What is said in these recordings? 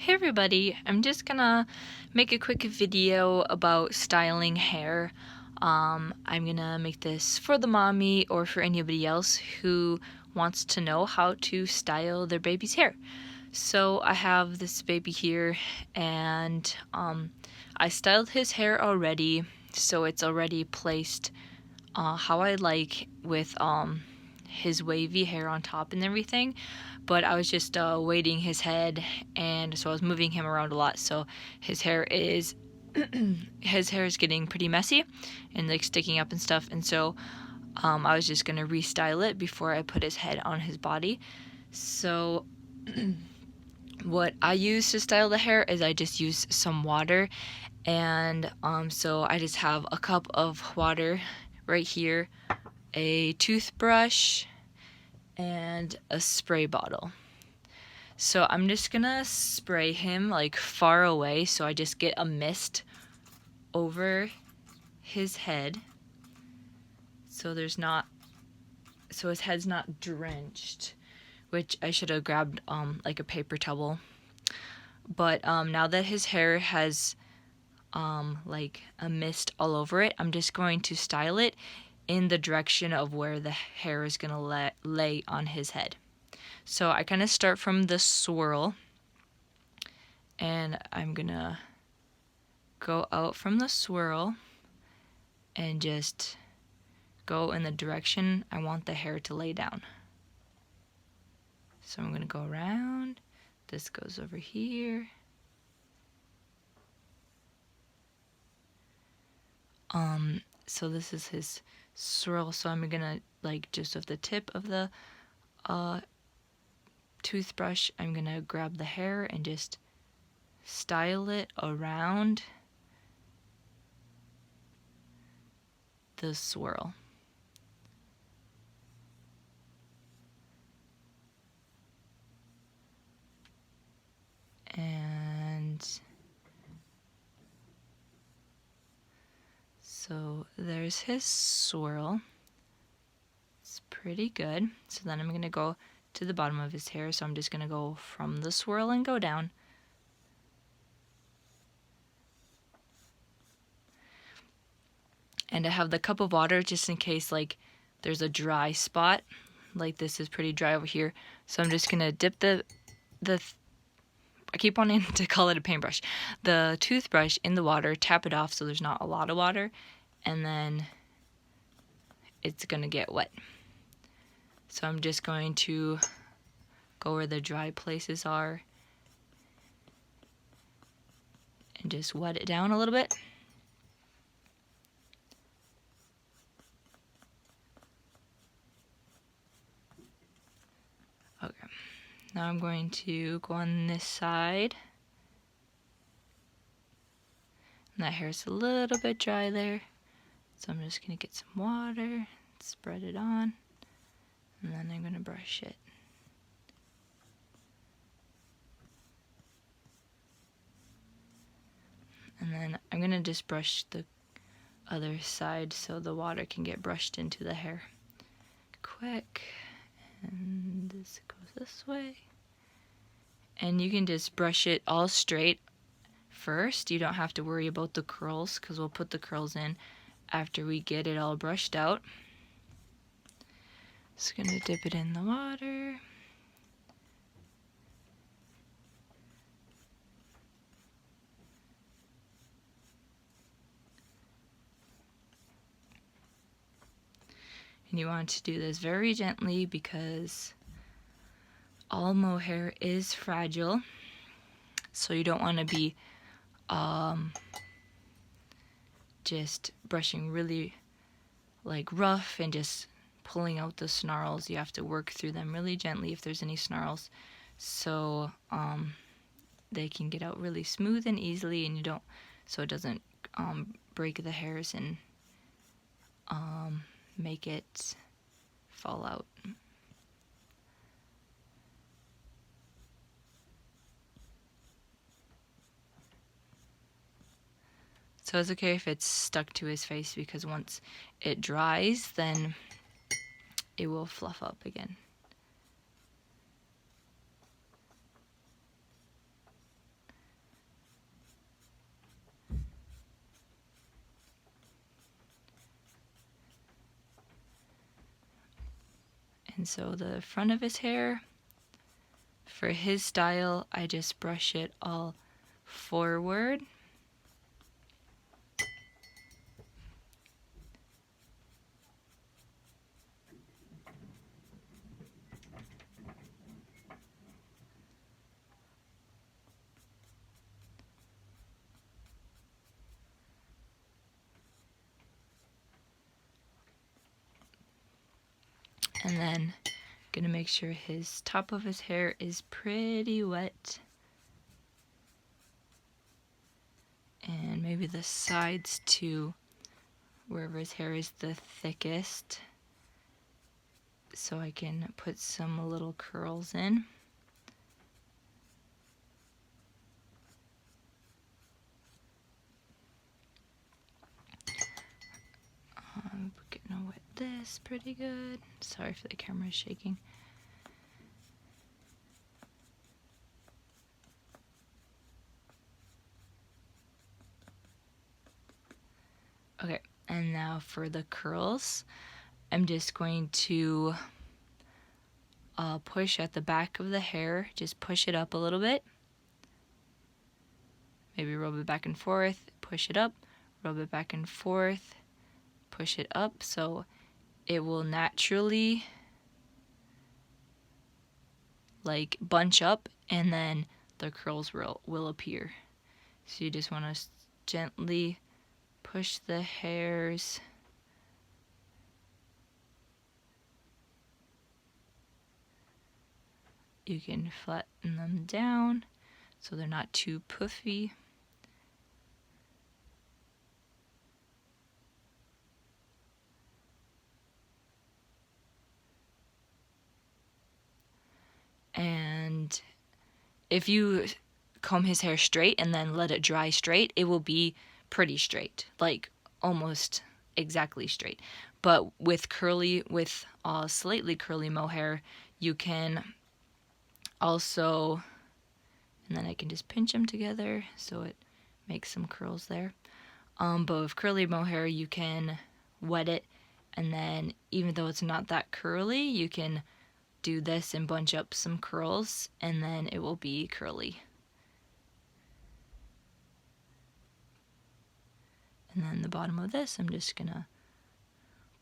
Hey everybody, I'm just gonna make a quick video about styling hair. I'm gonna make this for the mommy or for anybody else who wants to know how to style their baby's hair. So I have this baby here and I styled his hair already, so it's already placed how I like with his wavy hair on top and everything, but I was just weighting his head, and so I was moving him around a lot, so his hair is his hair is getting pretty messy and like sticking up and stuff, and so I was just gonna restyle it before I put his head on his body. So what I use to style the hair is I just use some water, and so I just have a cup of water right here, a toothbrush, and a spray bottle. So I'm just gonna spray him like far away, so I just get a mist over his head, so his head's not drenched, which I should have grabbed like a paper towel. But now that his hair has like a mist all over it, I'm just going to style it in the direction of where the hair is gonna lay on his head. So I kind of start from the swirl, and I'm gonna go out from the swirl and just go in the direction I want the hair to lay down. So I'm gonna go around, this goes over here. So this is his swirl, so I'm gonna like just with the tip of the toothbrush, I'm gonna grab the hair and just style it around the swirl. And so there's his swirl. It's pretty good. So then I'm going to go to the bottom of his hair. So I'm just going to go from the swirl and go down. And I have the cup of water just in case like there's a dry spot. Like this is pretty dry over here. So I'm just going to dip I keep wanting to call it a paintbrush, the toothbrush in the water, tap it off so there's not a lot of water, and then it's gonna get wet. So I'm just going to go where the dry places are and just wet it down a little bit. Okay, now I'm going to go on this side. And that hair's a little bit dry there, so I'm just gonna get some water, spread it on, and then I'm gonna brush it. And then I'm gonna just brush the other side so the water can get brushed into the hair quick. And this goes this way. And you can just brush it all straight first. You don't have to worry about the curls because we'll put the curls in after we get it all brushed out. Just gonna dip it in the water. And you want to do this very gently because all mohair is fragile. So you don't want to be just brushing really like rough and just pulling out the snarls. You have to work through them really gently if there's any snarls, so they can get out really smooth and easily, and so it doesn't break the hairs and make it fall out. So it's okay if it's stuck to his face because once it dries, then it will fluff up again. And so the front of his hair, for his style, I just brush it all forward. And then gonna make sure his top of his hair is pretty wet. And maybe the sides too, wherever his hair is the thickest, so I can put some little curls in. Gonna wet this pretty good. Sorry for the camera shaking. Okay, and now for the curls, I'm just going to push at the back of the hair, just push it up a little bit. Maybe rub it back and forth, push it up, rub it back and forth, push it up, so it will naturally like bunch up and then the curls will appear. So you just want to gently push the hairs you can flatten them down so they're not too puffy. And if you comb his hair straight and then let it dry straight, it will be pretty straight, like almost exactly straight. But with slightly curly mohair, you can also, and then I can just pinch them together so it makes some curls there. But with curly mohair, you can wet it, and then even though it's not that curly, you can do this and bunch up some curls, and then it will be curly. And then the bottom of this, I'm just gonna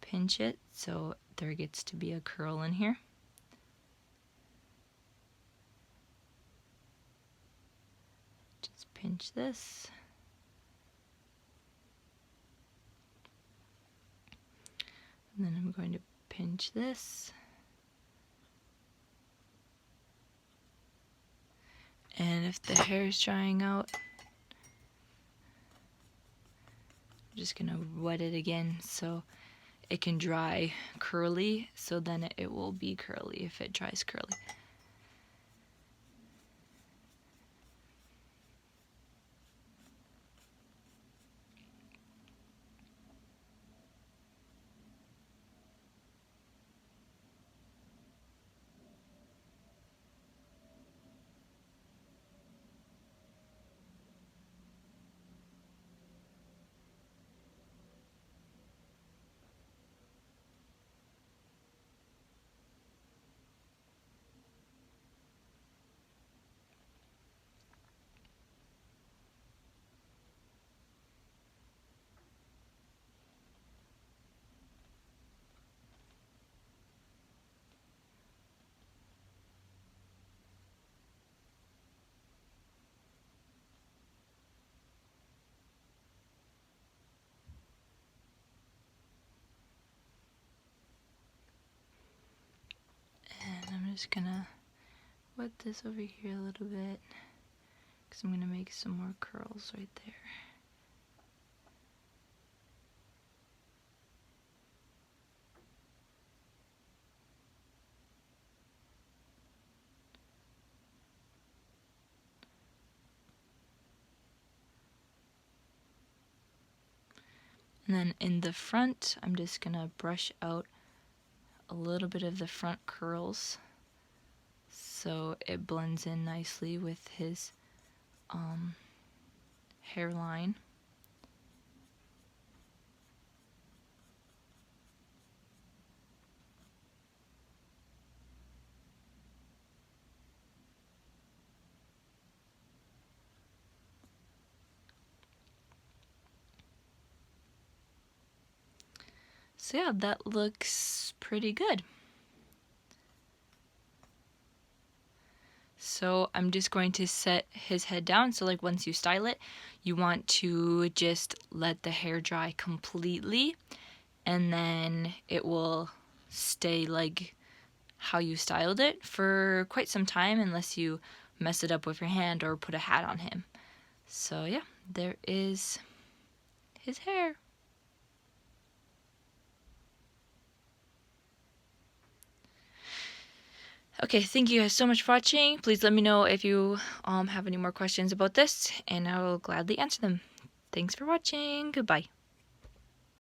pinch it so there gets to be a curl in here. Just pinch this. And then I'm going to pinch this. And if the hair is drying out, I'm just gonna wet it again so it can dry curly, so then it will be curly if it dries curly. And I'm just gonna wet this over here a little bit because I'm gonna make some more curls right there. And then in the front, I'm just gonna brush out a little bit of the front curls so it blends in nicely with his hairline. So yeah, that looks pretty good. So I'm just going to set his head down. So like once you style it, you want to just let the hair dry completely, and then it will stay like how you styled it for quite some time, unless you mess it up with your hand or put a hat on him. So yeah, there is his hair. Okay, thank you guys so much for watching. Please let me know if you have any more questions about this, and I will gladly answer them. Thanks for watching. Goodbye.